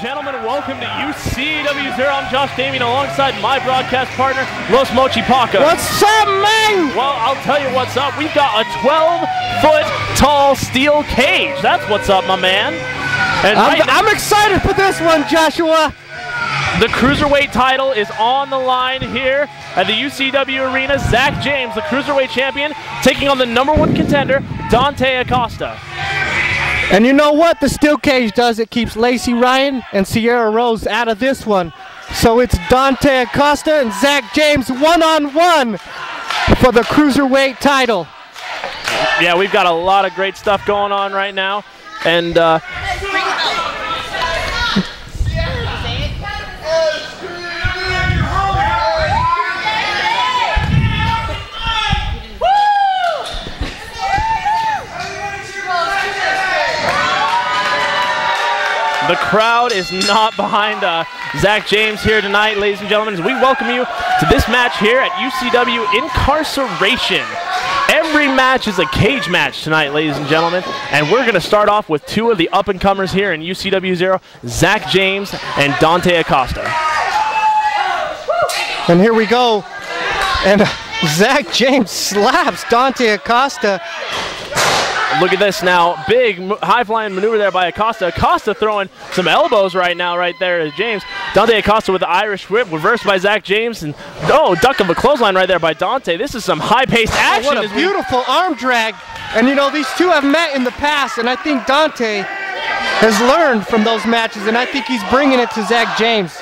gentlemen, welcome to UCW-Zero. I'm Josh Damien alongside my broadcast partner, Los Mochi Paca. What's up, man? Well, I'll tell you what's up. We've got a 12-foot tall steel cage. That's what's up, my man. And I'm excited for this one, Joshua. The Cruiserweight title is on the line here at the UCW Arena. Zach James, the Cruiserweight champion, taking on the #1 contender, Dante Acosta. And you know what the steel cage does? It keeps Lacey Ryan and Sierra Rose out of this one. So it's Dante Acosta and Zach James one-on-one for the Cruiserweight title. Yeah, we've got a lot of great stuff going on right now. And the crowd is not behind Zach James here tonight, ladies and gentlemen, as we welcome you to this match here at UCW Incarceration. Every match is a cage match tonight, ladies and gentlemen, and we're going to start off with two of the up-and-comers here in UCW-Zero, Zach James and Dante Acosta. And here we go, and Zach James slaps Dante Acosta. Look at this now. Big high-flying maneuver there by Acosta. Acosta throwing some elbows right now right there to James. Dante Acosta with the Irish whip, reversed by Zach James. And, oh, duck of a clothesline right there by Dante. This is some high-paced action. Oh, what a beautiful arm drag. And, you know, these two have met in the past, and I think Dante has learned from those matches, and I think he's bringing it to Zach James.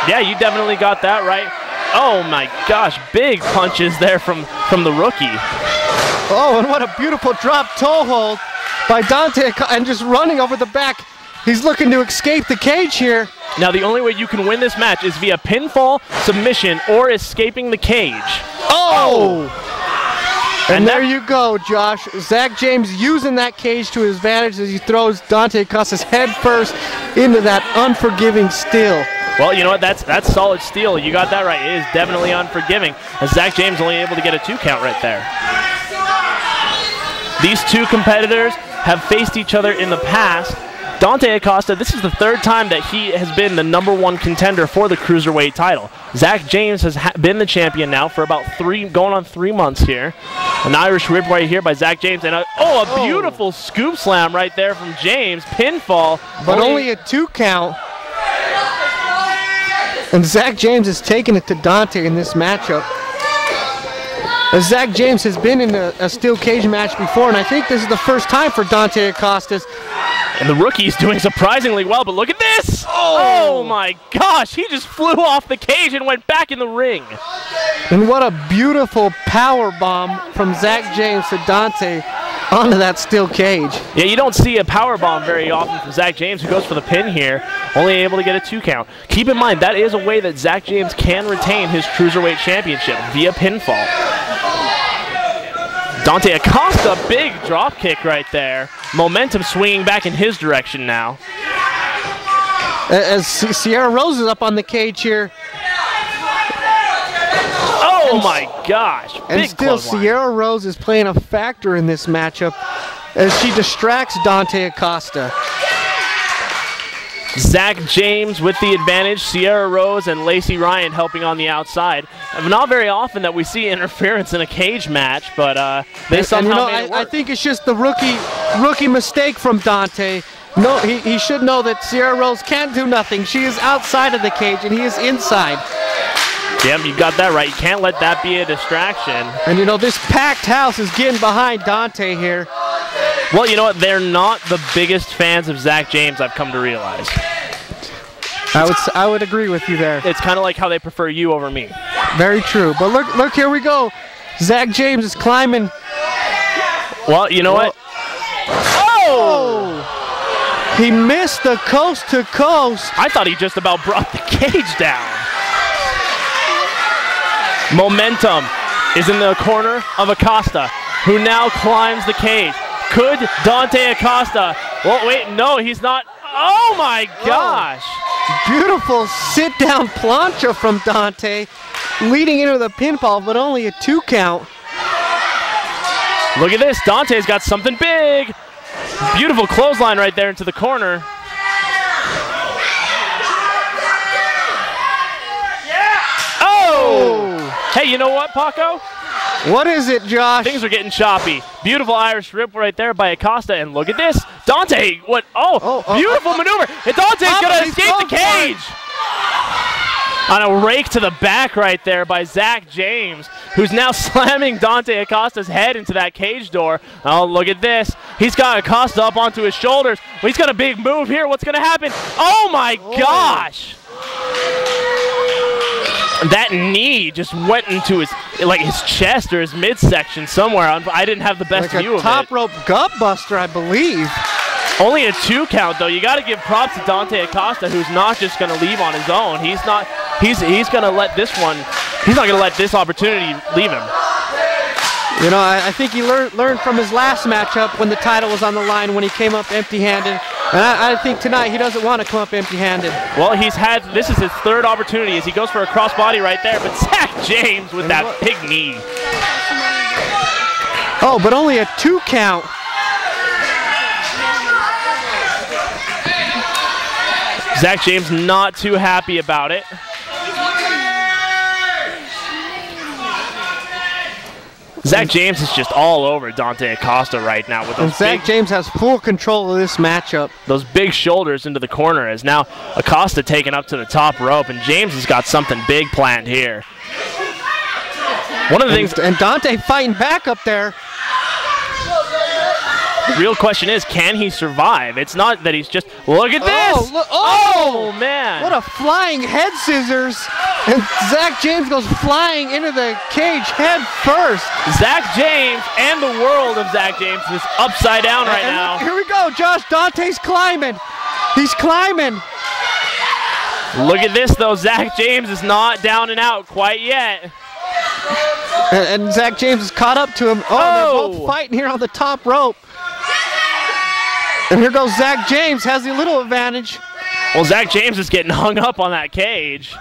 Yeah, you definitely got that right. Oh, my gosh. Big punches there from the rookie. Oh, and what a beautiful drop toe hold by Dante, and just running over the back. He's looking to escape the cage here. Now, the only way you can win this match is via pinfall, submission, or escaping the cage. Oh! And there you go, Josh. Zach James using that cage to his advantage as he throws Dante Acosta's head first into that unforgiving steel. Well, you know what? That's solid steel. You got that right. It is definitely unforgiving, as Zach James only able to get a 2 count right there. These two competitors have faced each other in the past. Dante Acosta, this is the 3rd time that he has been the #1 contender for the Cruiserweight title. Zach James has been the champion now for about going on 3 months here. An Irish whip right here by Zach James, and a beautiful scoop slam right there from James. Pinfall. But only a 2 count. And Zach James is taking it to Dante in this matchup. As Zach James has been in a steel cage match before, and I think this is the first time for Dante Acosta. And the rookie's doing surprisingly well, but look at this! Oh my gosh, he just flew off the cage and went back in the ring. And what a beautiful power bomb from Zach James to Dante onto that steel cage. Yeah, you don't see a power bomb very often from Zach James, who goes for the pin here, only able to get a 2 count. Keep in mind, that is a way that Zach James can retain his Cruiserweight championship, via pinfall. Dante Acosta, big drop kick right there. Momentum swinging back in his direction now. As Sierra Rose is up on the cage here. Oh my gosh. And still Sierra Rose is playing a factor in this matchup as she distracts Dante Acosta. Zach James with the advantage, Sierra Rose and Lacey Ryan helping on the outside. Not very often that we see interference in a cage match, but they somehow made it work. I think it's just the rookie mistake from Dante. No, he should know that Sierra Rose can't do nothing. She is outside of the cage and he is inside. Yep, you got that right. You can't let that be a distraction. And you know, this packed house is getting behind Dante here. Well, you know what? They're not the biggest fans of Zach James, I've come to realize. I would agree with you there. It's kind of like how they prefer you over me. Very true. But look, here we go. Zach James is climbing. Well, you know what? Oh! He missed the coast to coast. I thought he just about brought the cage down. Momentum is in the corner of Acosta, who now climbs the cage. Could Dante Acosta? Well, wait, no, he's not. Oh my gosh! Beautiful sit-down plancha from Dante, leading into the pinfall, but only a 2 count. Look at this, Dante's got something big. Beautiful clothesline right there into the corner. Hey, you know what, Paco? What is it, Josh? Things are getting choppy. Beautiful Irish rip right there by Acosta, and look at this. Dante, what? Beautiful maneuver. And Dante's going to escape the cage. On a rake to the back right there by Zach James, who's now slamming Dante Acosta's head into that cage door. Oh, look at this. He's got Acosta up onto his shoulders. Well, he's got a big move here. What's going to happen? Oh, my gosh. That knee just went into his chest or his midsection somewhere. I didn't have the best view of it. Top rope gut buster, I believe. Only a 2 count though. You got to give props to Dante Acosta, who's not just going to leave on his own. He's going to let this one. He's not going to let this opportunity leave him. You know, I think he learned from his last matchup when the title was on the line when he came up empty-handed. And I think tonight he doesn't want to come up empty-handed. Well, this is his 3rd opportunity as he goes for a crossbody right there. But Zach James with that big knee. Oh, but only a 2 count. Zach James not too happy about it. Zach James is just all over Dante Acosta right now with those Zach James has full control of this matchup. Those big shoulders into the corner as now Acosta taken up to the top rope, and James has got something big planned here. One of the things, and Dante fighting back up there. The real question is, can he survive? It's not that he's just, look at this! Oh, man! What a flying head scissors! And Zach James goes flying into the cage head first. Zach James and the world of Zach James is upside down right now. Here we go, Josh. Dante's climbing. He's climbing. Look at this, though. Zach James is not down and out quite yet. And Zach James is caught up to him. Oh, they're both fighting here on the top rope. And here goes Zach James, has a little advantage. Well, Zach James is getting hung up on that cage.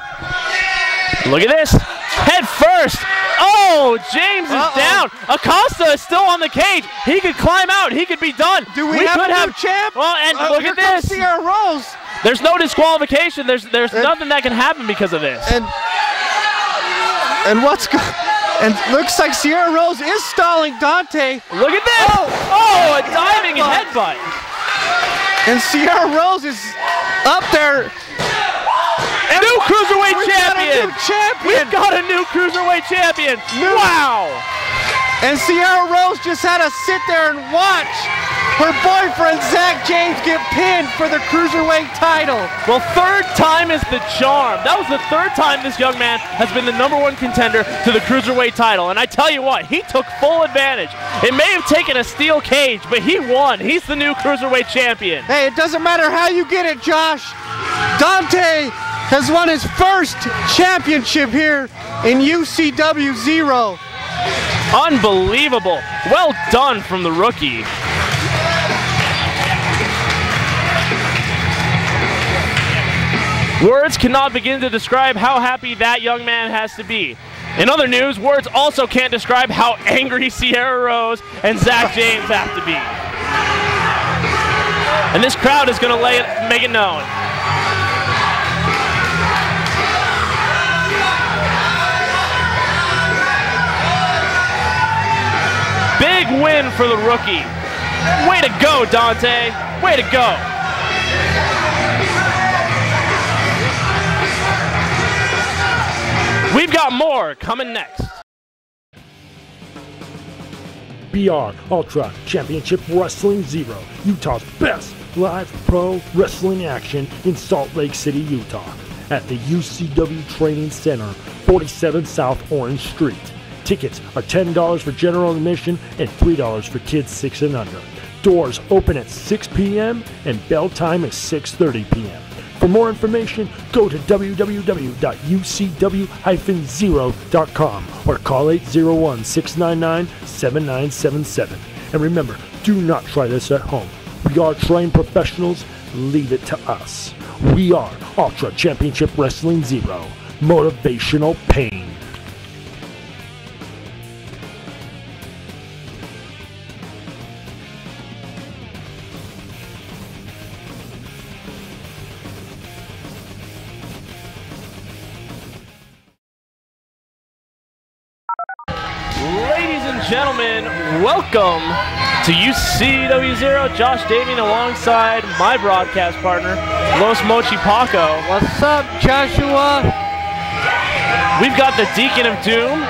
Look at this. Head first. Oh, James is down. Acosta is still on the cage. He could climb out. He could be done. Do we have a new champ? Well, and look at this. Sierra Rose. There's no disqualification. There's nothing that can happen because of this. And and looks like Sierra Rose is stalling Dante. Look at this. Oh, a diving headbutt. And Sierra Rose is up there. New Cruiserweight champion. We've got a new Cruiserweight champion. Wow. And Sierra Rose just had to sit there and watch her boyfriend Zach James get pinned for the Cruiserweight title. Well, 3rd time is the charm. That was the 3rd time this young man has been the #1 contender to the Cruiserweight title. And I tell you what, he took full advantage. It may have taken a steel cage, but he won. He's the new Cruiserweight champion. Hey, it doesn't matter how you get it, Josh. Dante has won his 1st championship here in UCW-Zero. Unbelievable. Well done from the rookie. Words cannot begin to describe how happy that young man has to be. In other news, words also can't describe how angry Sierra Rose and Zach James have to be. And this crowd is going to make it known. Big win for the rookie. Way to go, Dante. Way to go. We've got more coming next. BR Ultra Championship Wrestling Zero, Utah's best live pro wrestling action in Salt Lake City, Utah, at the UCW Training Center, 47 South Orange Street. Tickets are $10 for general admission and $3 for kids 6 and under. Doors open at 6 p.m. and bell time is 6:30 p.m. For more information, go to www.ucw-zero.com or call 801-699-7977. And remember, do not try this at home. We are trained professionals. Leave it to us. We are Ultra Championship Wrestling Zero. Motivational pain. Ladies and gentlemen, welcome to UCW-Zero. Josh Damien alongside my broadcast partner, Los Mochi Paco. What's up, Joshua? We've got the Deacon of Doom.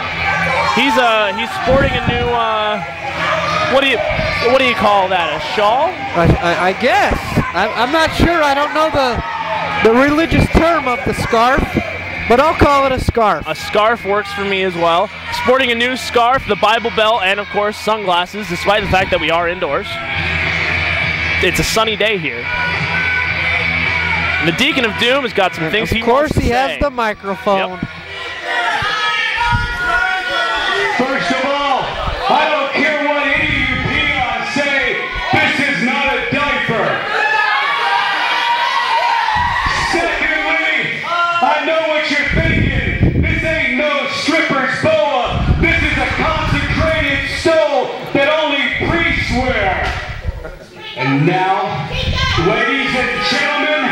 He's sporting a new what do you call that? A shawl? I guess. I'm not sure. I don't know the religious term of the scarf, but I'll call it a scarf. A scarf works for me as well. Sporting a new scarf, the Bible belt, and of course sunglasses, despite the fact that we are indoors. It's a sunny day here. And the Deacon of Doom has got some things he wants to say. Of course he has the microphone. Yep. First of all, I don't care what any of you peons say, this is not a diaper. Secondly, I know what you're thinking. This ain't no stripper's boa. This is a consecrated stole that only priests wear. And now, ladies and gentlemen,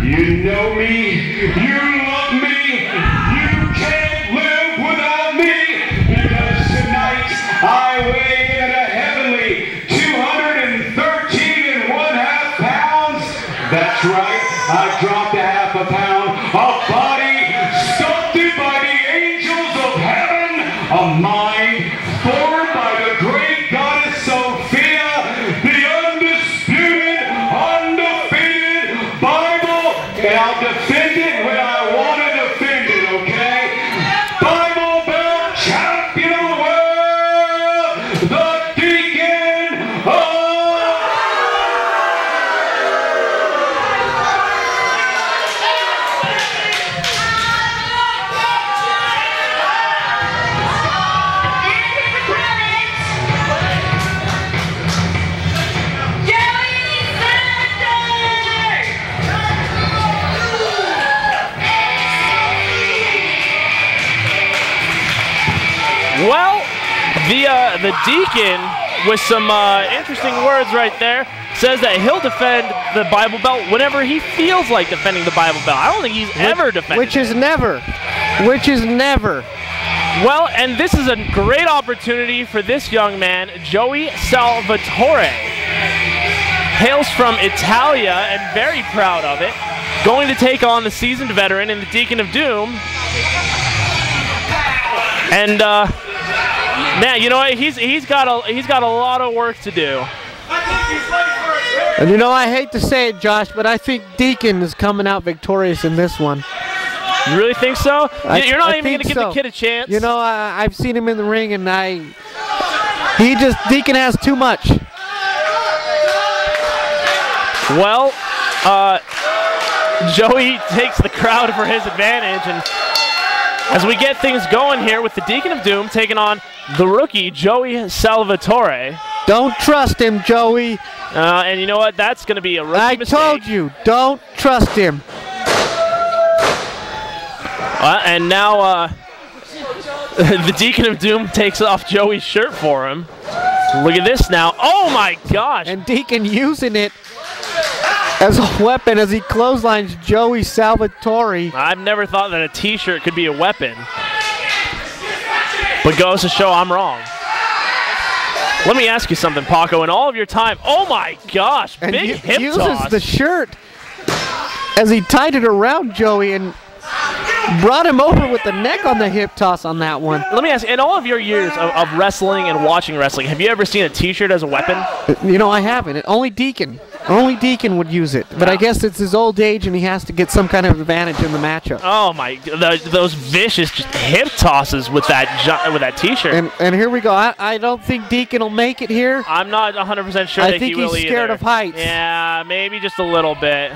you know me, you love me, you can't live without me, because tonight I weigh in at a heavenly 213 1/2 pounds. That's right, I dropped a half a pound. A body sculpted by the angels of heaven. A mind formed by the great goddess Sophia. The undisputed, undefeated Bible. And I'll defend it when I want to defend it, okay? Bible Belt Champion of the World, the Deacon of... Well, the Deacon, with some interesting words right there, says that he'll defend the Bible belt whenever he feels like defending the Bible belt. I don't think he's ever defended Which is never. Well, and this is a great opportunity for this young man, Joey Salvatore. Hails from Italia and very proud of it. Going to take on the seasoned veteran in the Deacon of Doom. And man, you know what? He's got a lot of work to do. And you know, I hate to say it, Josh, but I think Deacon is coming out victorious in this one. You really think so? You're not even going to give so. the kid a chance? You know, I've seen him in the ring, and Deacon has too much. Well, Joey takes the crowd for his advantage, and as we get things going here with the Deacon of Doom taking on the rookie, Joey Salvatore. Don't trust him, Joey. And you know what? That's going to be a rookie mistake. I told you, don't trust him. And now the Deacon of Doom takes off Joey's shirt for him. Look at this now. Oh my gosh. And Deacon using it as a weapon as he clotheslines Joey Salvatore. I've never thought that a t-shirt could be a weapon. But goes to show I'm wrong. Let me ask you something, Paco. In all of your time, oh my gosh, and big hip uses toss. the shirt as he tied it around Joey and brought him over with the neck on the hip toss on that one. Let me ask you, in all of your years of wrestling and watching wrestling, have you ever seen a t-shirt as a weapon? You know, I haven't. Only Deacon would use it. But I guess it's his old age and he has to get some kind of advantage in the matchup. Oh my, those vicious just hip tosses with that t-shirt. And here we go. I don't think Deacon will make it here. I'm not 100% sure that he will either. I think he's scared of heights. Yeah, maybe just a little bit.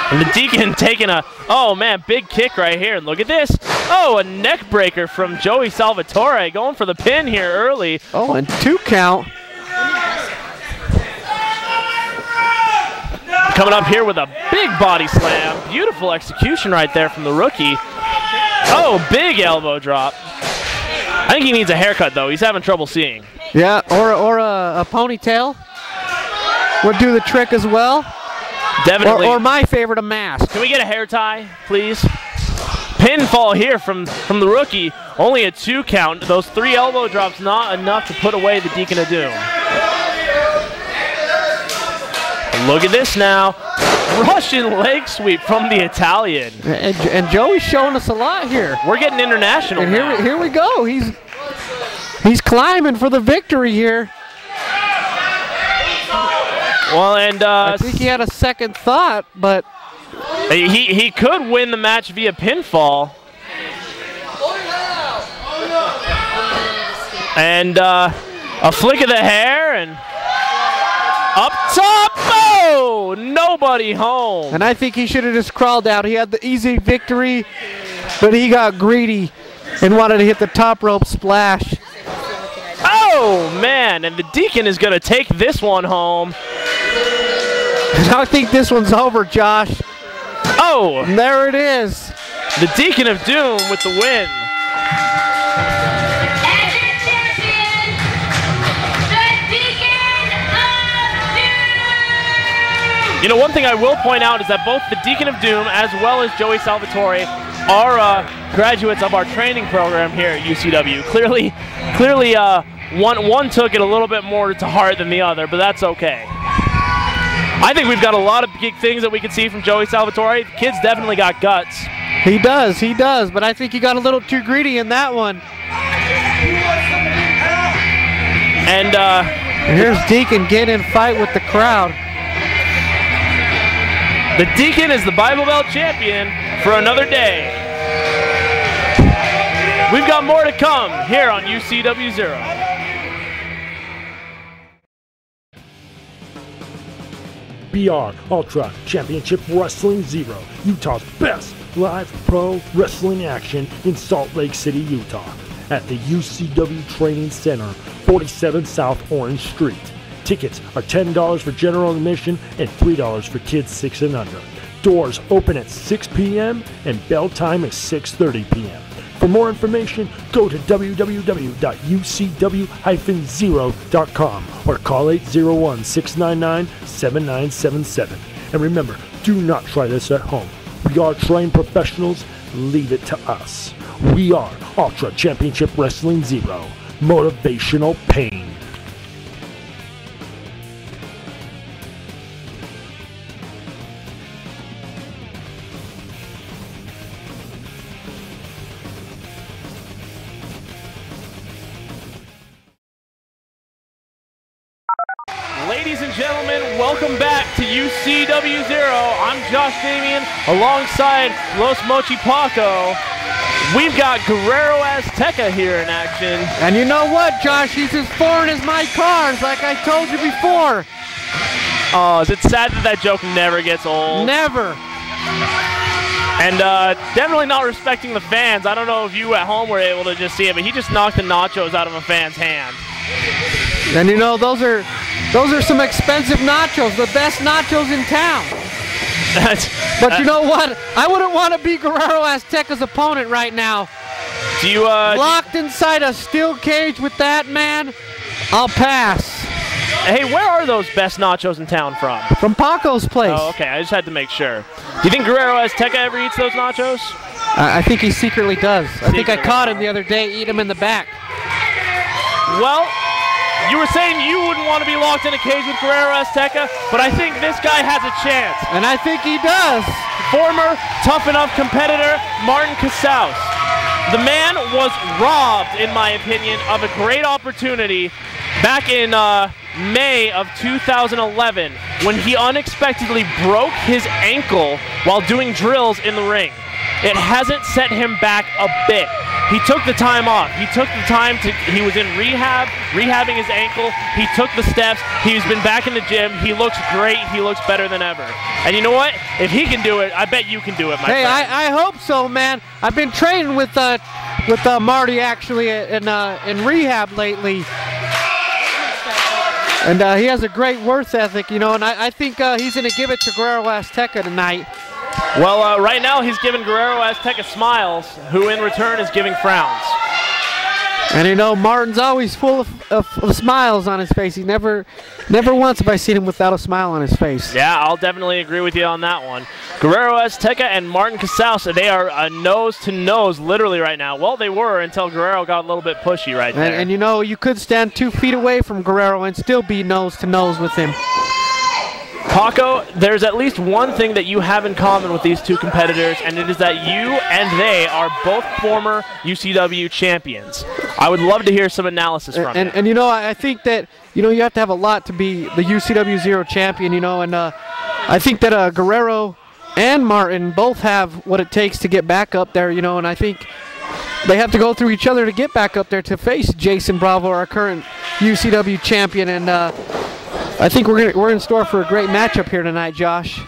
And the Deacon taking a, oh man, big kick right here. And look at this. Oh, a neck breaker from Joey Salvatore going for the pin here early. Oh, and 2 count. Coming up here with a big body slam. Beautiful execution right there from the rookie. Oh, big elbow drop. I think he needs a haircut though. He's having trouble seeing. Yeah, or a ponytail would do the trick as well. Definitely. Or my favorite, a mask. Can we get a hair tie, please? pinfall here from the rookie. Only a 2 count. Those 3 elbow drops not enough to put away the Deacon of Doom. Look at this now. Russian leg sweep from the Italian. And Joey's showing us a lot here. We're getting international and now. Here we go. He's climbing for the victory here. Well, and I think he had a second thought, but he could win the match via pinfall. And a flick of the hair and up top. Oh, nobody home. And I think he should have just crawled out. He had the easy victory, but he got greedy and wanted to hit the top rope splash. Oh, man, and the Deacon is going to take this one home. I think this one's over, Josh. Oh! And there it is. The Deacon of Doom with the win. And your champion, the Deacon of Doom! You know, one thing I will point out is that both the Deacon of Doom as well as Joey Salvatore are graduates of our training program here at UCW. Clearly, one took it a little bit more to heart than the other, but that's okay. I think we've got a lot of big things that we can see from Joey Salvatore. The kid's definitely got guts. He does, but I think he got a little too greedy in that one. And here's Deacon getting in fight with the crowd. The Deacon is the Bible Belt champion for another day. We've got more to come here on UCW-Zero. BR Ultra Championship Wrestling Zero, Utah's best live pro wrestling action in Salt Lake City, Utah, at the UCW Training Center, 47 South Orange Street. Tickets are $10 for general admission and $3 for kids 6 and under. Doors open at 6 p.m. and bell time is 6:30 p.m. For more information, go to www.ucw-zero.com or call 801-699-7977. And remember, do not try this at home. We are trained professionals. Leave it to us. We are Ultra Championship Wrestling Zero. Motivational pain. Ladies and gentlemen, welcome back to UCW-Zero. I'm Josh Damian alongside Los Mochi Paco. We've got Guerrero Azteca here in action. And you know what, Josh? He's as foreign as my cars, like I told you before. Oh, is it sad that that joke never gets old? Never. And definitely not respecting the fans. I don't know if you at home were able to just see it, but he just knocked the nachos out of a fan's hand. And you know, those are some expensive nachos, the best nachos in town. But you know what? I wouldn't want to be Guerrero Azteca's opponent right now. Do you locked inside a steel cage with that man? I'll pass. Hey, where are those best nachos in town from? From Paco's place. Oh, okay. I just had to make sure. Do you think Guerrero Azteca ever eats those nachos? I think he secretly does. I think I caught him the other day eat him in the back. Well, you were saying you wouldn't want to be locked in a cage with Guerrero Azteca, but I think this guy has a chance. And I think he does. Former Tough Enough competitor Martin Casaus. The man was robbed, in my opinion, of a great opportunity back in May of 2011 when he unexpectedly broke his ankle while doing drills in the ring. It hasn't set him back a bit. He took the time off. He took the time he was in rehabbing his ankle. He took the steps. He's been back in the gym. He looks great. He looks better than ever. And you know what? If he can do it, I bet you can do it, my friend. I hope so, man. I've been training with Marty actually in rehab lately. And he has a great work ethic, you know, and I think he's going to give it to Guerrero Azteca tonight. Well, right now he's giving Guerrero Azteca smiles, who in return is giving frowns. And you know, Martin's always full of smiles on his face. He never once have I seen him without a smile on his face. Yeah, I'll definitely agree with you on that one. Guerrero Azteca and Martin Casals, they are nose to nose literally right now. Well, they were until Guerrero got a little bit pushy right there. And you know, you could stand 2 feet away from Guerrero and still be nose to nose with him. Paco, there's at least one thing that you have in common with these two competitors, and it is that you and they are both former UCW champions. I would love to hear some analysis from you. And you know, I think that, you know, you have to have a lot to be the UCW-Zero champion, you know, and I think that Guerrero and Martin both have what it takes to get back up there, you know, and I think they have to go through each other to get back up there to face Jason Bravo, our current UCW champion, and I think we're in store for a great matchup here tonight, Josh.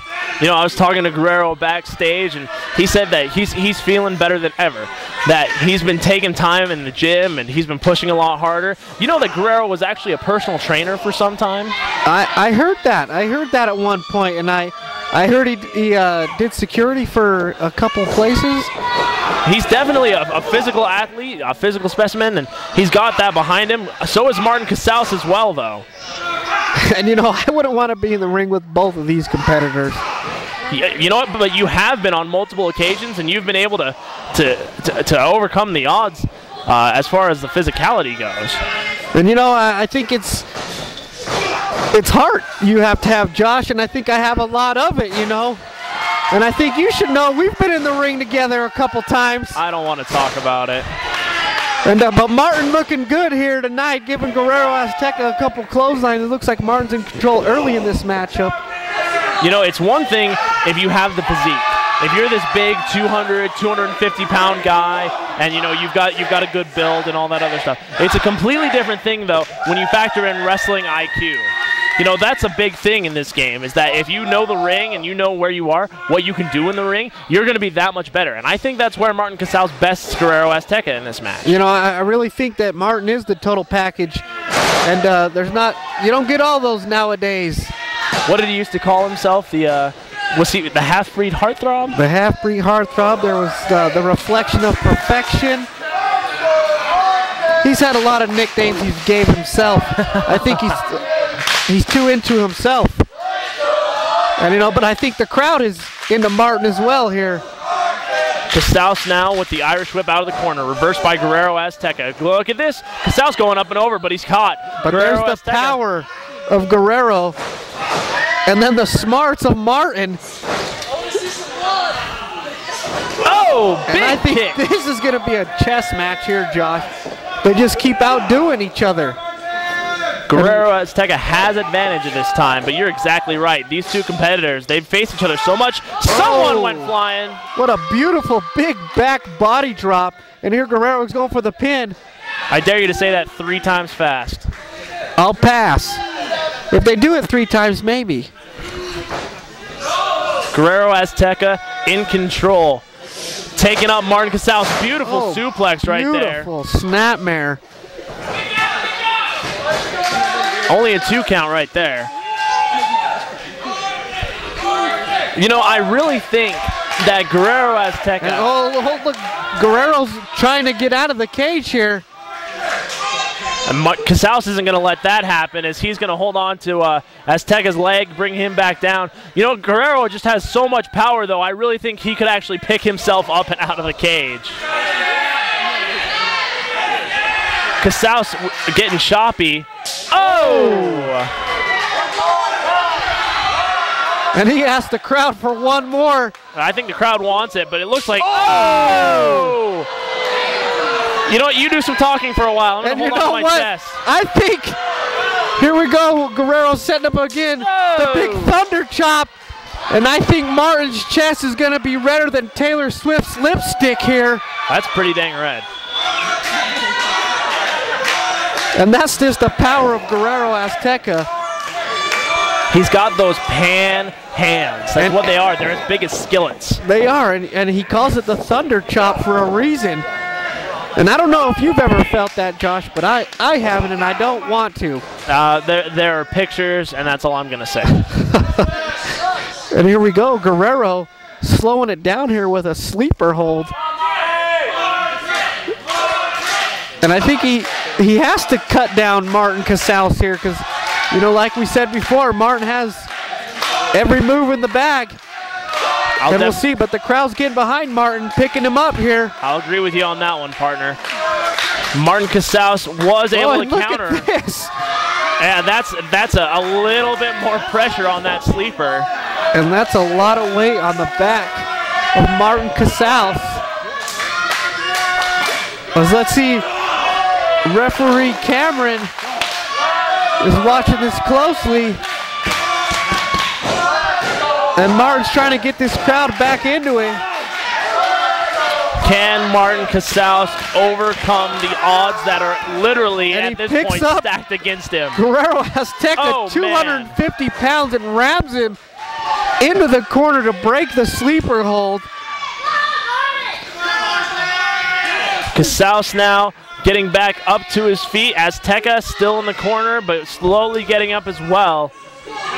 You know, I was talking to Guerrero backstage, and he said that he's feeling better than ever. That he's been taking time in the gym, and he's been pushing a lot harder. You know that Guerrero was actually a personal trainer for some time? I heard that. I heard that at one point, and I heard he did security for a couple places. He's definitely a physical athlete, a physical specimen, and he's got that behind him. So is Martin Casals as well, though. And you know, I wouldn't want to be in the ring with both of these competitors. You know what? But you have been on multiple occasions, and you've been able to overcome the odds as far as the physicality goes. And you know, I think it's heart you have to have, Josh, and I think I have a lot of it, you know. And I think you should know we've been in the ring together a couple times. I don't want to talk about it. And but Martin looking good here tonight, giving Guerrero Azteca a couple clotheslines. It looks like Martin's in control early in this matchup. You know, it's one thing if you have the physique. If you're this big 200, 250-pound guy, and you know you've got a good build and all that other stuff. It's a completely different thing, though, when you factor in wrestling IQ. You know, that's a big thing in this game, is that if you know the ring and you know where you are, what you can do in the ring, you're going to be that much better. And I think that's where Martin Casals bests Guerrero Azteca in this match. You know, I really think that Martin is the total package, and you don't get all those nowadays. What did he used to call himself? Was he the half-breed heartthrob? The half-breed heartthrob. There was the reflection of perfection. He's had a lot of nicknames he's gave himself. I think he's too into himself. And you know, but I think the crowd is into Martin as well here. Casals now with the Irish whip out of the corner, reversed by Guerrero Azteca. Look at this. Casals going up and over, but he's caught. But Guerrero there's the Azteca. power of Guerrero. And then the smarts of Martin. Oh, big and I think kick. This is going to be a chess match here, Josh. They just keep outdoing each other. Guerrero Azteca has advantage at this time, but you're exactly right. These two competitors, they've faced each other so much. Someone went flying. What a beautiful big back body drop. And here Guerrero's going for the pin. I dare you to say that 3 times fast. I'll pass. If they do it 3 times, maybe. Guerrero Azteca in control. Taking up Martin Casals. Beautiful suplex right there. Beautiful snapmare. Only a 2 count right there. You know, I really think that Guerrero Azteca... And look, Guerrero's trying to get out of the cage here. And Casals isn't going to let that happen, as he's going to hold on to Azteca's leg, bring him back down. You know, Guerrero just has so much power, though. I really think he could actually pick himself up and out of the cage. Casals getting choppy. Oh! And he asked the crowd for one more. I think the crowd wants it, but it looks like... Oh! You know what? You do some talking for a while. I'm going to hold on to my chest. I think... Here we go. Guerrero setting up again. The big thunder chop. And I think Martin's chest is going to be redder than Taylor Swift's lipstick here. That's pretty dang red. And that's just the power of Guerrero Azteca. He's got those pan hands. That's what they are. They're as big as skillets. They are, and he calls it the thunder chop for a reason. And I don't know if you've ever felt that, Josh, but I haven't, and I don't want to. There are pictures, and that's all I'm going to say. And here we go. Guerrero slowing it down here with a sleeper hold. And I think he has to cut down Martin Casals here because, you know, like we said before, Martin has every move in the bag. And we'll see, but the crowd's getting behind Martin, picking him up here. I'll agree with you on that one, partner. Martin Casals was able to counter. Look at this. Yeah, that's a little bit more pressure on that sleeper. And that's a lot of weight on the back of Martin Casals. Let's see, referee Cameron is watching this closely. And Martin's trying to get this crowd back into it. Can Martin Casals overcome the odds that are literally and at this point stacked against him? Guerrero Azteca, 250 pounds, and rams him into the corner to break the sleeper hold. Casals now getting back up to his feet. Azteca still in the corner, but slowly getting up as well.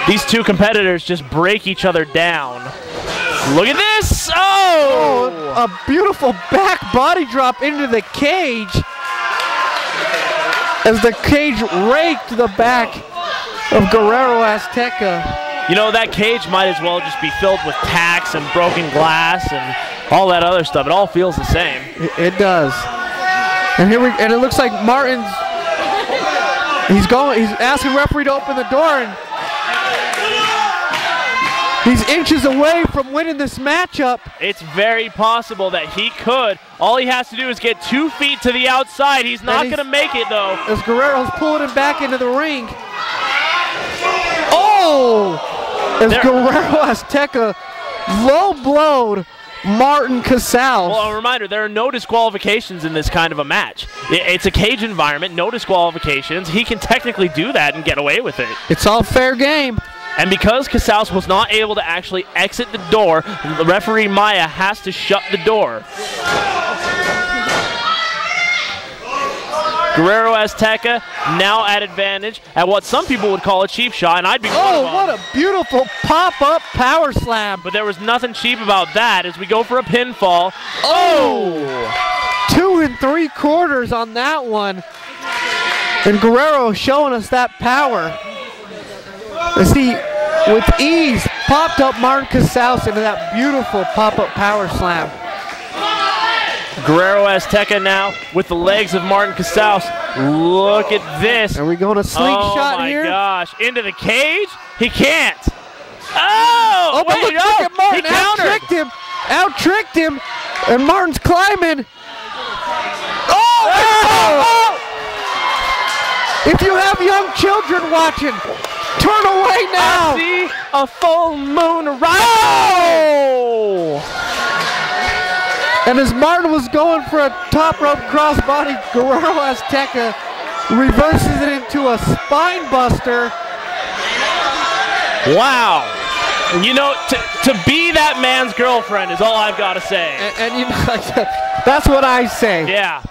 These two competitors just break each other down. Look at this! Oh! A beautiful back body drop into the cage as the cage raked the back of Guerrero Azteca. You know, that cage might as well just be filled with tacks and broken glass and all that other stuff. It all feels the same. It does. And it looks like Martin's he's asking referee to open the door, and he's inches away from winning this matchup. It's very possible that he could. All he has to do is get 2 feet to the outside. He's not going to make it, though. As Guerrero's pulling him back into the ring. Oh! As Guerrero Azteca low-blowed Martin Casals. Well, a reminder, there are no disqualifications in this kind of a match. It's a cage environment, no disqualifications. He can technically do that and get away with it. It's all fair game. And because Casals was not able to actually exit the door, the referee Maya has to shut the door. Guerrero Azteca now at advantage at what some people would call a cheap shot, and I'd be one of them. What a beautiful pop-up power slam. But there was nothing cheap about that as we go for a pinfall. Oh! 2 3/4 on that one. And Guerrero showing us that power. As he, with ease, popped up Martin Casals into that beautiful pop-up power slam. Guerrero Azteca now with the legs of Martin Casals. Look at this. Are we going to slingshot here? Oh my gosh. Into the cage? He can't. Oh! But look at Martin. Out-tricked him. And Martin's climbing. Oh! If you have young children watching, turn away now. I see a full moon rise. Oh! And as Martin was going for a top rope crossbody, Guerrero Azteca reverses it into a spine buster. Wow. You know, to be that man's girlfriend is all I've got to say. And you know, that's what I say. Yeah.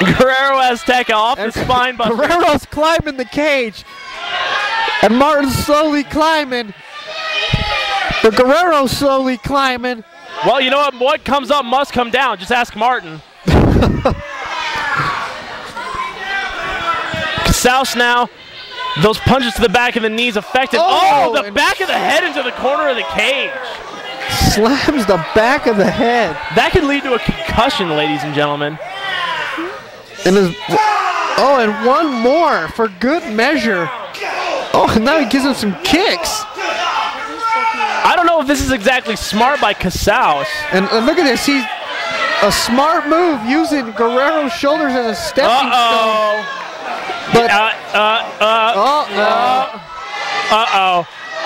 Guerrero Azteca off the spine buster. Guerrero's climbing the cage. And Martin's slowly climbing. But Guerrero's slowly climbing. Well, you know what? What comes up must come down. Just ask Martin. Casals now. Those punches to the back of the knees effective. Oh, the back of the head into the corner of the cage. Slams the back of the head. That could lead to a concussion, ladies and gentlemen. And one more for good measure. Oh, and now he gives him some kicks. I don't know if this is exactly smart by Casals. And look at this. He's a smart move using Guerrero's shoulders as a stepping stone. But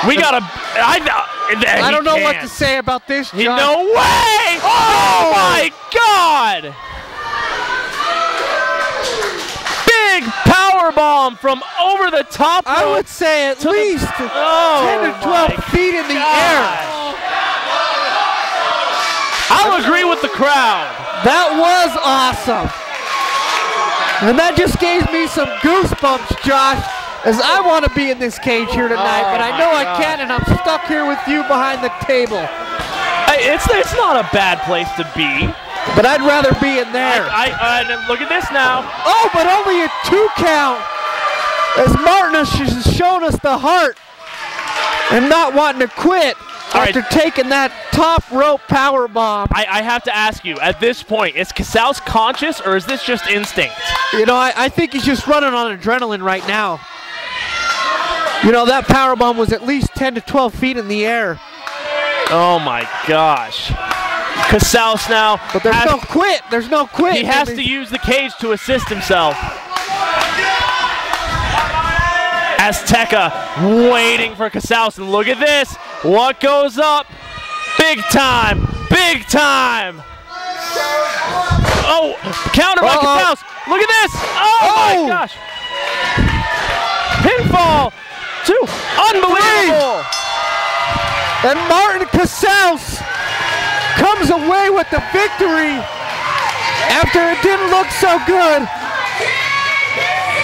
we gotta. I don't know what to say about this, John. No way! Oh my God! Big power bomb from over the top rope. I would say at least 10 to 12 feet in the air. I'll agree with the crowd. That was awesome. And that just gave me some goosebumps, Josh, as I want to be in this cage here tonight, but I know I can't, and I'm stuck here with you behind the table. It's not a bad place to be. But I'd rather be in there. Look at this now. Oh, but only a 2 count. As Martin has shown us the heart and not wanting to quit after taking that top rope power bomb. I have to ask you, at this point, is Casaus conscious or is this just instinct? You know, I think he's just running on adrenaline right now. You know, that power bomb was at least 10 to 12 feet in the air. Oh my gosh. Casaus now. But there's no quit. There's no quit. He has to use the cage to assist himself. Azteca waiting for Casaus, and look at this. What goes up? Big time. Big time. Oh, counter by Casaus. Look at this. Oh my gosh. Pinfall. 2. Unbelievable. And Martin Casaus comes away with the victory after it didn't look so good.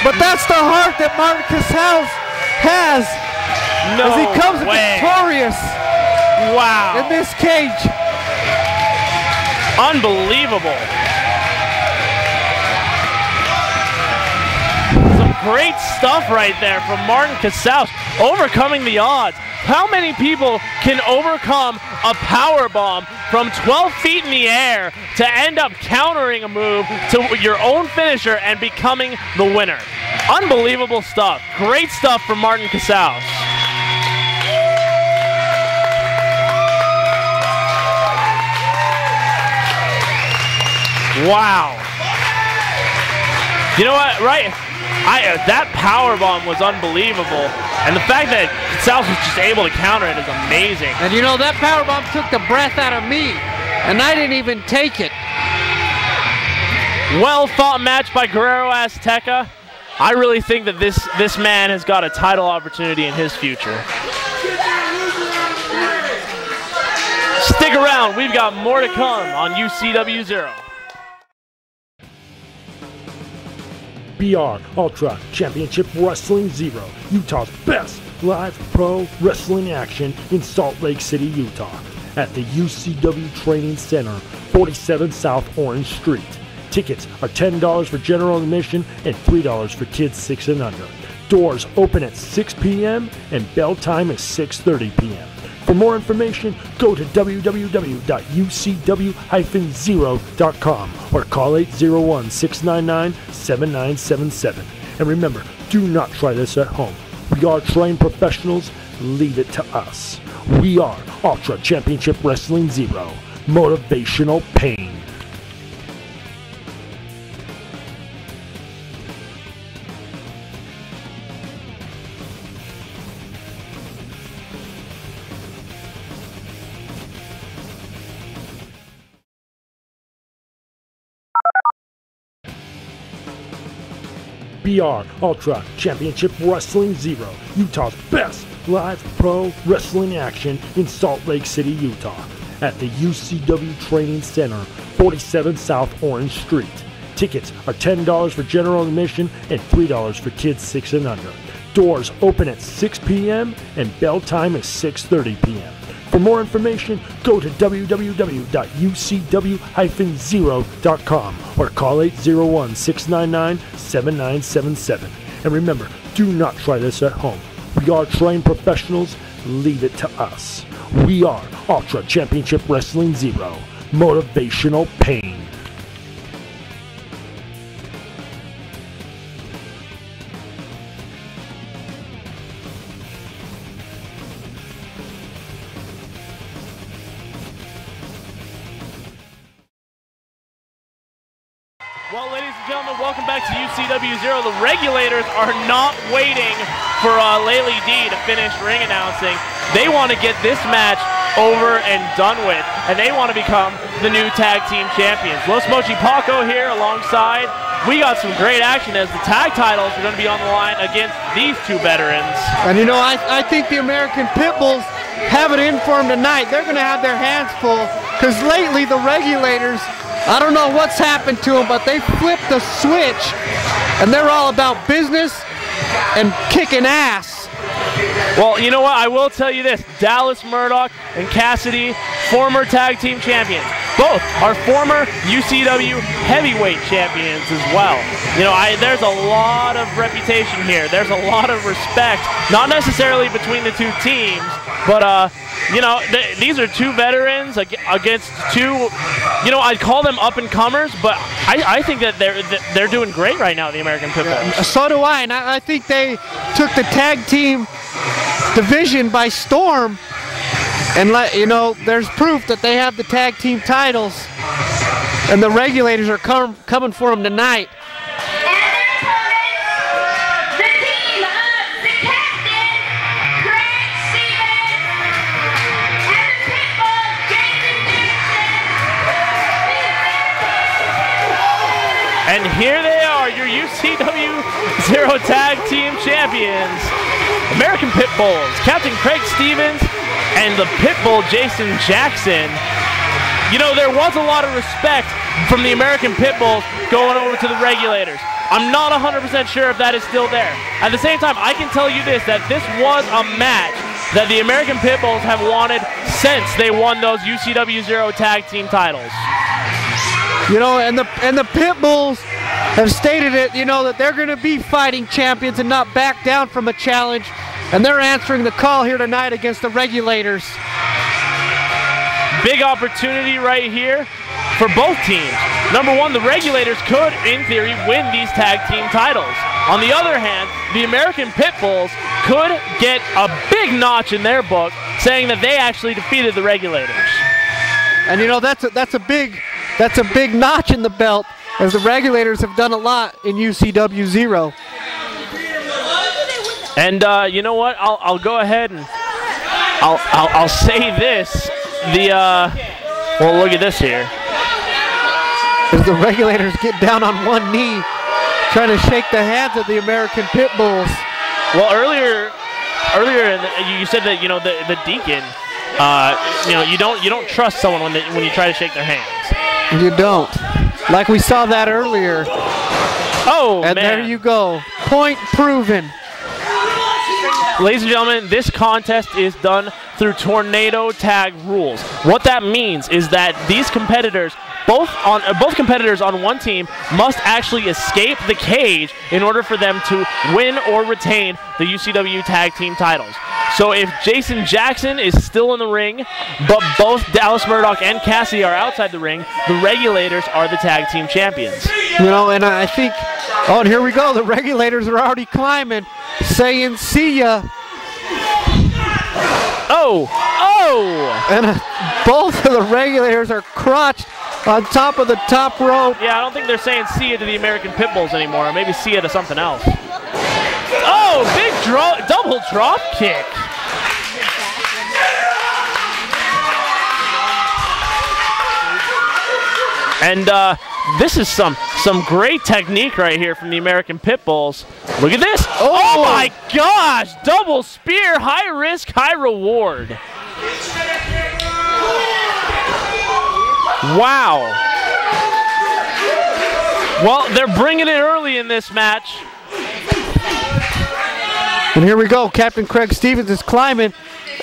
But that's the heart that Martin Casaus has as he comes victorious in this cage. Unbelievable. Some great stuff right there from Martin Casaus, overcoming the odds. How many people can overcome a power bomb from 12 feet in the air to end up countering a move to your own finisher and becoming the winner? Unbelievable stuff. Great stuff from Martin Casaus. Wow. You know what, right? That power bomb was unbelievable, and the fact that Casaus was just able to counter it is amazing. And you know, that power bomb took the breath out of me, and I didn't even take it. Well fought match by Guerrero Azteca. I really think that this man has got a title opportunity in his future. Stick around, we've got more to come on UCW-Zero. BR Ultra Championship Wrestling Zero, Utah's best live pro wrestling action in Salt Lake City, Utah, at the UCW Training Center, 47 South Orange Street. Tickets are $10 for general admission and $3 for kids 6 and under. Doors open at 6 p.m. and bell time is 6:30 p.m. For more information, go to www.ucw-zero.com or call 801-699-7977. And remember, do not try this at home. We are trained professionals. Leave it to us. We are Ultra Championship Wrestling Zero. Motivational pain. BR Ultra Championship Wrestling Zero, Utah's best live pro wrestling action in Salt Lake City, Utah, at the UCW Training Center, 47 South Orange Street. Tickets are $10 for general admission and $3 for kids 6 and under. Doors open at 6 p.m. and bell time is 6:30 p.m. For more information, go to www.ucw-zero.com or call 801-699-7977. And remember, do not try this at home. We are trained professionals. Leave it to us. We are Ultra Championship Wrestling Zero. Motivational pain. Well, ladies and gentlemen, welcome back to UCW-Zero. The regulators are not waiting for Laylee D to finish ring announcing. They want to get this match over and done with, and they want to become the new tag team champions. Los Mochi Paco here alongside. We got some great action as the tag titles are going to be on the line against these two veterans. And you know, I think the American Pitbulls have it in for them tonight. They're going to have their hands full, because lately the regulators, I don't know what's happened to them, but they flipped the switch, and they're all about business and kicking ass. Well, you know what? I will tell you this. Dallas Murdoch and Cassidy, former tag team champions. both are former UCW heavyweight champions as well. You know, there's a lot of reputation here. There's a lot of respect, not necessarily between the two teams, but you know, these are two veterans against two, you know, I'd call them up-and-comers, but I think that they're doing great right now, the American Pitbulls. So do I, and I think they took the tag team division by storm, and you know, there's proof that they have the tag team titles, and the Regulators are coming for them tonight. And here they are, your UCW-Zero Tag Team Champions, American Pitbulls, Captain Craig Stevens and the Pitbull Jason Jackson. You know, there was a lot of respect from the American Pitbulls going over to the Regulators. I'm not 100% sure if that is still there. At the same time, I can tell you this, that this was a match that the American Pitbulls have wanted since they won those UCW-Zero Tag Team titles. You know, and the Pitbulls have stated it, you know, that they're going to be fighting champions and not back down from a challenge. And they're answering the call here tonight against the Regulators. Big opportunity right here for both teams. Number one, the Regulators could, in theory, win these tag team titles. On the other hand, the American Pitbulls could get a big notch in their book saying that they actually defeated the Regulators. And you know, that's a big notch in the belt, as the Regulators have done a lot in UCW-Zero. And you know what? I'll go ahead and I'll say this. Well, look at this here. As the Regulators get down on one knee, trying to shake the hands of the American Pitbulls. Well, earlier you said that, you know, the Deacon, you know, you don't trust someone when you try to shake their hands. You don't. Like we saw that earlier. Oh, and man. There you go. Point proven. Ladies and gentlemen, this contest is done through tornado tag rules. What that means is that these competitors, both competitors on one team, must actually escape the cage in order for them to win or retain the UCW tag team titles. So if Jason Jackson is still in the ring, but both Dallas Murdoch and Cassidy are outside the ring, the Regulators are the tag team champions. You know, and I think, oh, and here we go. The Regulators are already climbing, saying, "See ya." Oh! And both of the Regulators are crotched on top of the top rope. Yeah, I don't think they're saying see ya to the American Pitbulls anymore. Maybe see ya to something else. Oh, big double drop kick. And this is some great technique right here from the American Pitbulls. Look at this. Oh my gosh, double spear, high risk, high reward. Wow. Well, they're bringing it early in this match. And here we go. Captain Craig Stevens is climbing,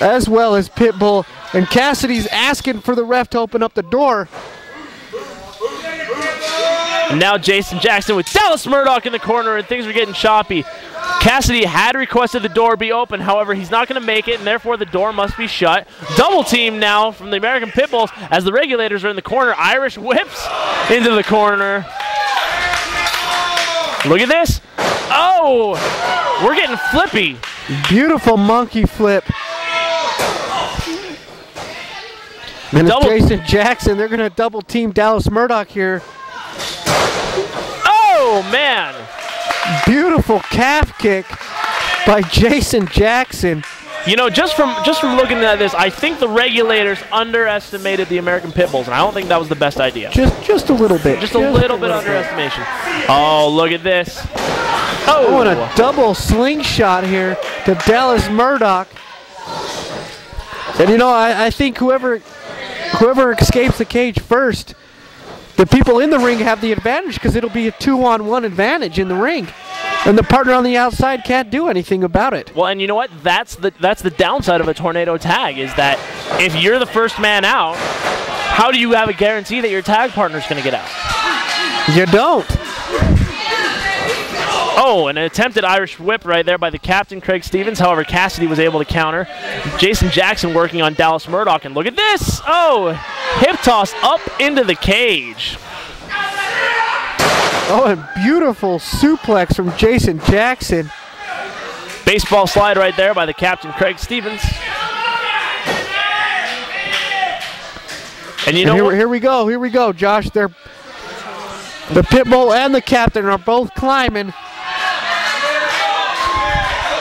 as well as Pitbull. And Cassidy's asking for the ref to open up the door. And now Jason Jackson with Dallas Murdoch in the corner, and things are getting choppy. Cassidy had requested the door be open, however, he's not going to make it, and therefore the door must be shut. Double team now from the American Pitbulls as the Regulators are in the corner. Irish whips into the corner. Look at this. Oh, we're getting flippy. Beautiful monkey flip. And it's Jason Jackson. They're going to double team Dallas Murdoch here. Oh, man. Beautiful calf kick by Jason Jackson. You know, just from looking at this, I think the Regulators underestimated the American Pitbulls, and I don't think that was the best idea. Just a little bit. Just a little bit underestimation. Oh, look at this. Oh, and a double slingshot here to Dallas Murdoch. And you know, I think whoever escapes the cage first, the people in the ring have the advantage, because it'll be a 2-on-1 advantage in the ring. And the partner on the outside can't do anything about it. Well, and you know what? That's the downside of a tornado tag, is that if you're the first man out, how do you have a guarantee that your tag partner's going to get out? You don't. Oh, an attempted Irish whip right there by the captain, Craig Stevens. However, Cassidy was able to counter. Jason Jackson working on Dallas Murdoch, and look at this. Oh, hip toss up into the cage. Oh, and beautiful suplex from Jason Jackson. Baseball slide right there by the captain, Craig Stevens. And you know what? Here we go, Josh. The Pitbull and the captain are both climbing.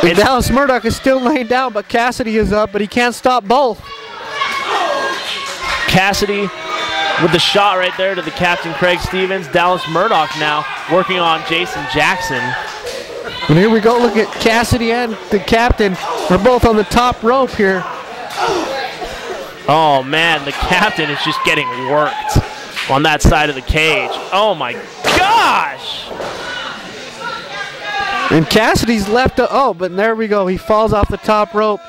And Dallas Murdoch is still laying down, but Cassidy is up, but he can't stop both. Cassidy with the shot right there to the captain, Craig Stevens. Dallas Murdoch now working on Jason Jackson. And here we go. Look at Cassidy and the captain. They're both on the top rope here. Oh, man, the captain is just getting worked on that side of the cage. Oh, my gosh! And Cassidy's left. Oh, but there we go. He falls off the top rope.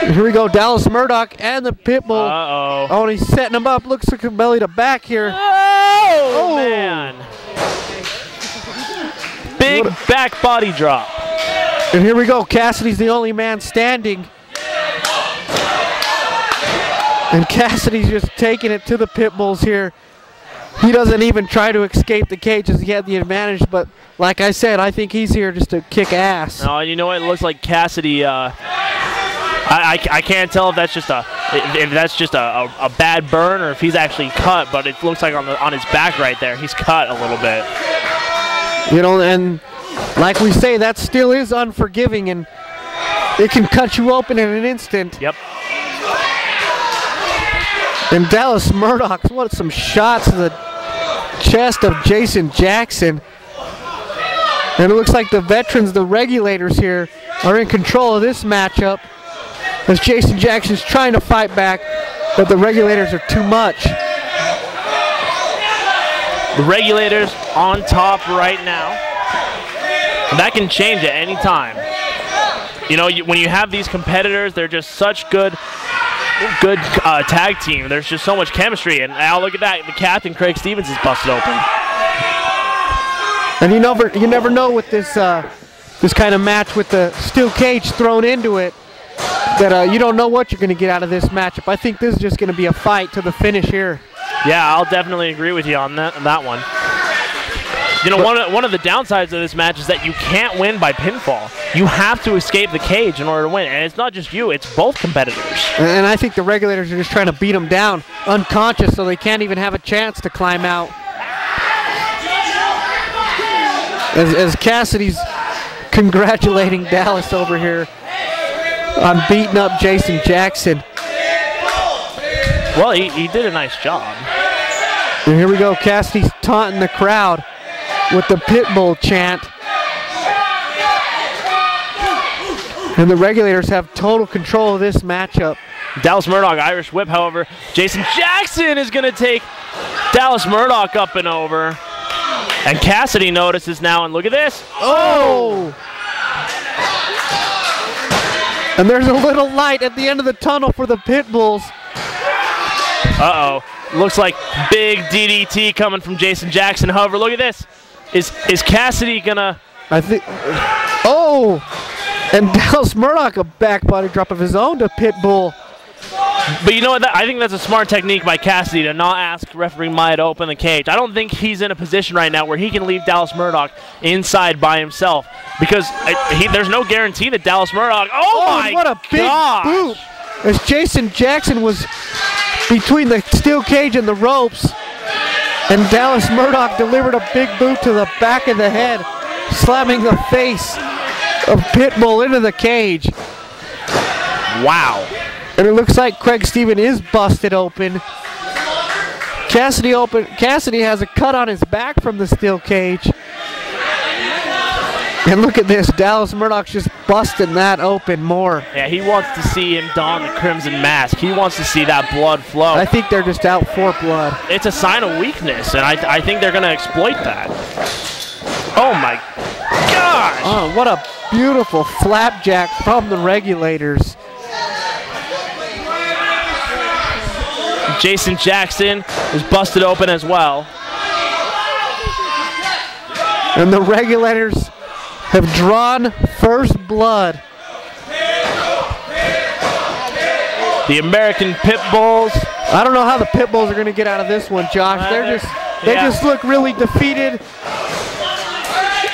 Here we go. Dallas Murdoch and the Pitbull. Uh-oh. Oh, and he's setting him up. Looks like a belly to back here. Oh, man. Big back body drop. And here we go. Cassidy's the only man standing. And Cassidy's just taking it to the Pitbulls here. He doesn't even try to escape the cage as he had the advantage, but like I said, I think he's here just to kick ass. Oh, you know what? It looks like Cassidy. I can't tell if that's just a bad burn or if he's actually cut, but it looks like on his back right there, he's cut a little bit. You know, and like we say, that still is unforgiving, and it can cut you open in an instant. Yep. And Dallas Murdoch, what some shots to the chest of Jason Jackson. And it looks like the veterans, the regulators here, are in control of this matchup as Jason Jackson's trying to fight back, but the regulators are too much. The regulators on top right now. And that can change at any time. You know, when you have these competitors, they're just such good tag team. There's just so much chemistry, and now look at that. The captain, Craig Stevens, is busted open. And you never know with this this kind of match with the steel cage thrown into it that you don't know what you're going to get out of this matchup. I think this is just going to be a fight to the finish here. Yeah, I'll definitely agree with you on that one. You know, one of the downsides of this match is that you can't win by pinfall. You have to escape the cage in order to win. And it's not just you, it's both competitors. And I think the regulators are just trying to beat them down unconscious so they can't even have a chance to climb out. As Cassidy's congratulating Dallas over here on beating up Jason Jackson. Well, he did a nice job. And here we go, Cassidy's taunting the crowd with the Pitbull chant. And the regulators have total control of this matchup. Dallas Murdoch, Irish whip, however. Jason Jackson is going to take Dallas Murdoch up and over. And Cassidy notices now, and look at this. Oh! And there's a little light at the end of the tunnel for the Pitbulls. Uh-oh. Looks like big DDT coming from Jason Jackson. However, look at this. Is Cassidy gonna... I think... Oh! And Dallas Murdoch, a back body drop of his own to Pitbull. But you know what? I think that's a smart technique by Cassidy to not ask referee Maya to open the cage. I don't think he's in a position right now where he can leave Dallas Murdoch inside by himself because there's no guarantee that Dallas Murdoch... Oh my what a big gosh. boot! As Jason Jackson was between the steel cage and the ropes, and Dallas Murdoch delivered a big boot to the back of the head, slamming the face of Pitbull into the cage. Wow. And it looks like Craig Stevens is busted open. Cassidy has a cut on his back from the steel cage. And look at this, Dallas Murdoch's just busting that open more. Yeah, he wants to see him don the crimson mask. He wants to see that blood flow. I think they're just out for blood. It's a sign of weakness, and I think they're going to exploit that. Oh my gosh! Oh, what a beautiful flapjack from the regulators. Jason Jackson is busted open as well. And the Regulators have drawn first blood. The American Pit Bulls. I don't know how the Pit Bulls are going to get out of this one, Josh. They just look really defeated.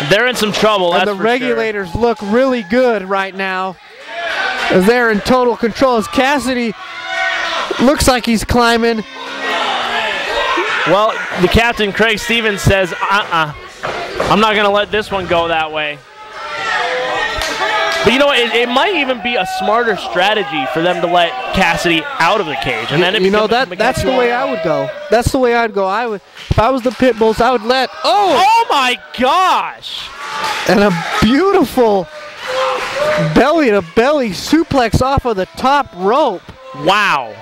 They're in some trouble. And the Regulators look really good right now, as they're in total control. As Cassidy looks like he's climbing. Well, the captain, Craig Stevens, says, I'm not going to let this one go that way. But you know what, it might even be a smarter strategy for them to let Cassidy out of the cage. And then that's the way I would go. That's the way I'd go. If I was the Pit Bulls, I would let, oh my gosh! And a beautiful belly-to-belly suplex off of the top rope. Wow.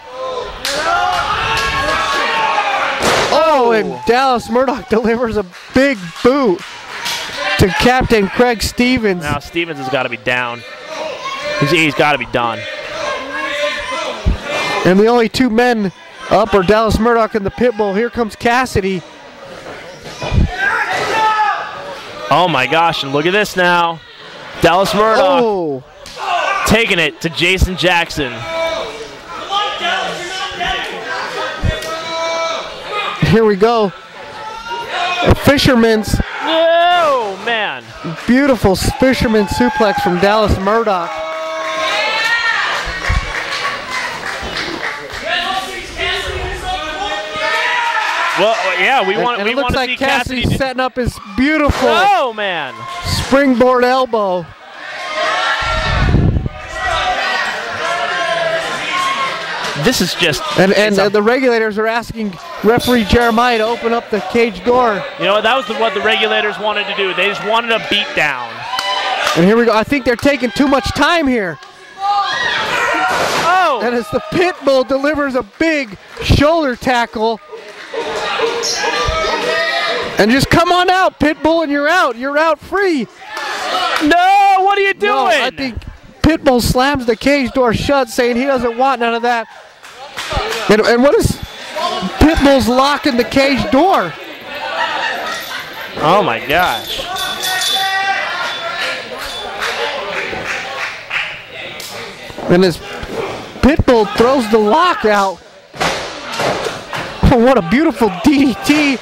Oh, and Dallas Murdoch delivers a big boot to Captain Craig Stevens. Now Stevens has got to be down. He's got to be done. And the only two men up are Dallas Murdoch and the Pit Bull. Here comes Cassidy. Oh my gosh, and look at this now. Dallas Murdoch taking it to Jason Jackson. Here we go. A fisherman's. Oh, man. Beautiful fisherman suplex from Dallas Murdoch. Well, yeah, we want to see Cassidy. It looks like Cassidy's setting up his beautiful springboard elbow. This is just... And the Regulators are asking referee Jeremiah to open up the cage door. You know, that was what the Regulators wanted to do. They just wanted a beat down. And here we go. I think they're taking too much time here. Oh! And as the Pit Bull delivers a big shoulder tackle. And just come on out, Pit Bull, and you're out. You're out free. No, what are you doing? No, I think Pit Bull slams the cage door shut, saying he doesn't want none of that. And what is Pit Bull's locking the cage door? Oh my gosh. And as Pit Bull throws the lock out. Oh, what a beautiful DDT.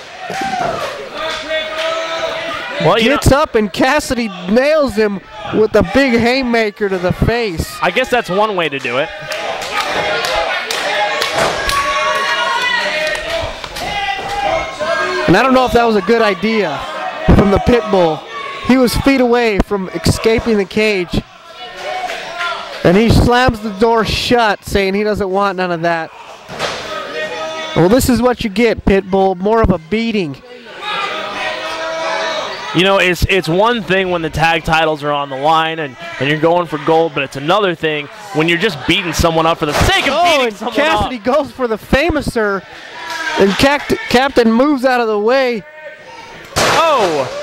Well, gets up and Cassidy nails him with a big haymaker to the face. I guess that's one way to do it. And I don't know if that was a good idea from the Pit Bull. He was feet away from escaping the cage. And he slams the door shut, saying he doesn't want none of that. Well, this is what you get, Pit Bull, more of a beating. You know, it's one thing when the tag titles are on the line and you're going for gold, but it's another thing when you're just beating someone up for the sake of beating someone Cassidy up. goes for the famouser, and Captain moves out of the way. Oh!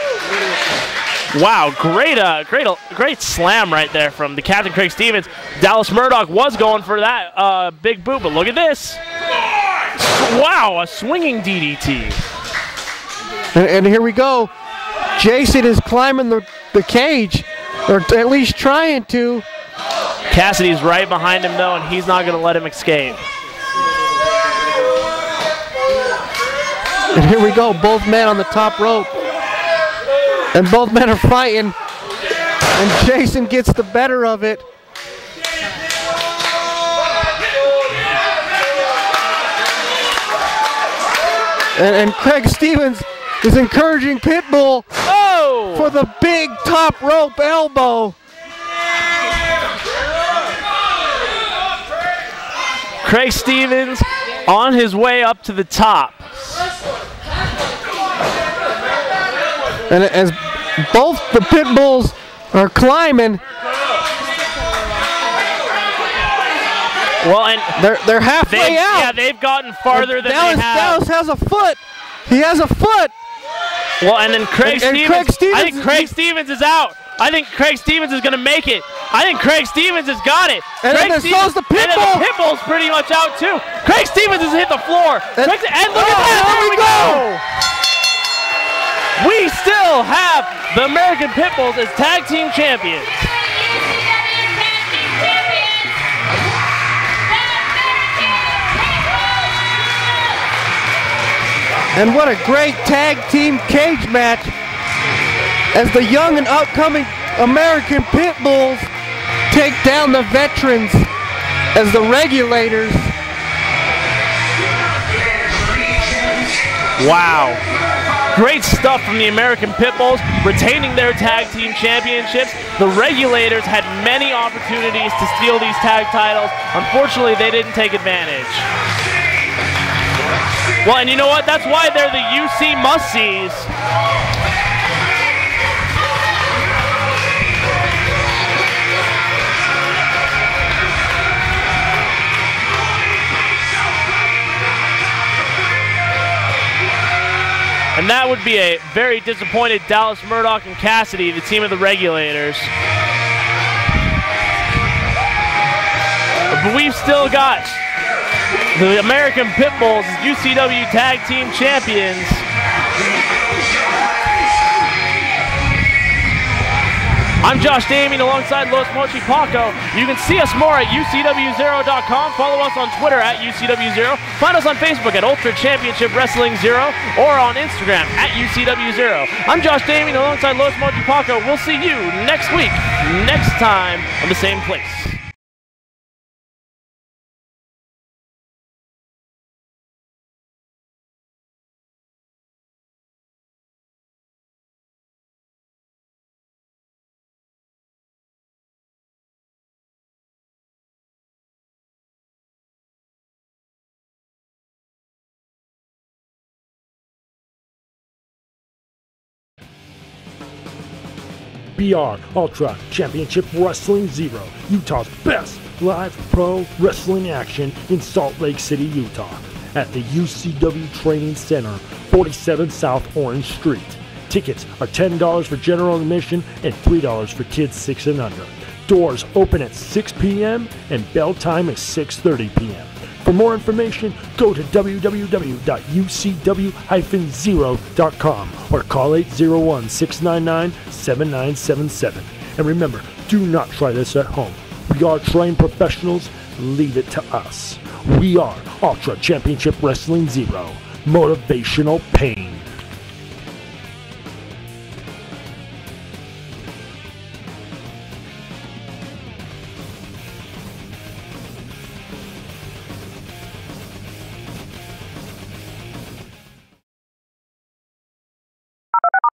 Wow, great slam right there from the Captain Craig Stevens. Dallas Murdoch was going for that big boot, but look at this. Wow, a swinging DDT. And here we go. Jason is climbing the cage, or at least trying to. Cassidy's right behind him, though, and he's not going to let him escape. And here we go, both men on the top rope. And both men are fighting. And Jason gets the better of it. And Craig Stevens is encouraging Pit Bull for the big top rope elbow. Craig Stevens on his way up to the top. And as both the Pit Bulls are climbing, well, and they're halfway out. Yeah, they've gotten farther than they have. Dallas has a foot. He has a foot. Well, and then Craig Stevens. I think Craig Stevens is out. I think Craig Stevens is going to make it. I think Craig Stevens has got it. And Craig then Stevens, the Pitbull. And then the Pitbull's pretty much out too. Craig Stevens has hit the floor. And look at that. There we go. We still have the American Pitbulls as tag team champions. And what a great tag team cage match as the young and upcoming American Pitbulls take down the veterans as the Regulators. Wow. Great stuff from the American Pitbulls, retaining their tag team championships. The Regulators had many opportunities to steal these tag titles. Unfortunately, they didn't take advantage. Well, and you know what? That's why they're the UC must-sees. And that would be a very disappointed Dallas Murdoch and Cassidy, the team of the Regulators. But we've still got the American Pitbulls, UCW Tag Team Champions. I'm Josh Damien alongside Los Mochi Paco. You can see us more at UCW-Zero.com. Follow us on Twitter at UCW-Zero. Find us on Facebook at Ultra Championship Wrestling Zero or on Instagram at UCW-Zero. I'm Josh Damien alongside Los Mochi Paco. We'll see you next week, next time on the same place. BR Ultra Championship Wrestling Zero, Utah's best live pro wrestling action in Salt Lake City, Utah, at the UCW Training Center, 47 South Orange Street. Tickets are $10 for general admission and $3 for kids 6 and under. Doors open at 6 p.m. and bell time is 6:30 p.m. For more information, go to www.ucw-zero.com or call 801-699-7977. And remember, do not try this at home. We are trained professionals. Leave it to us. We are Ultra Championship Wrestling Zero. Motivational pain.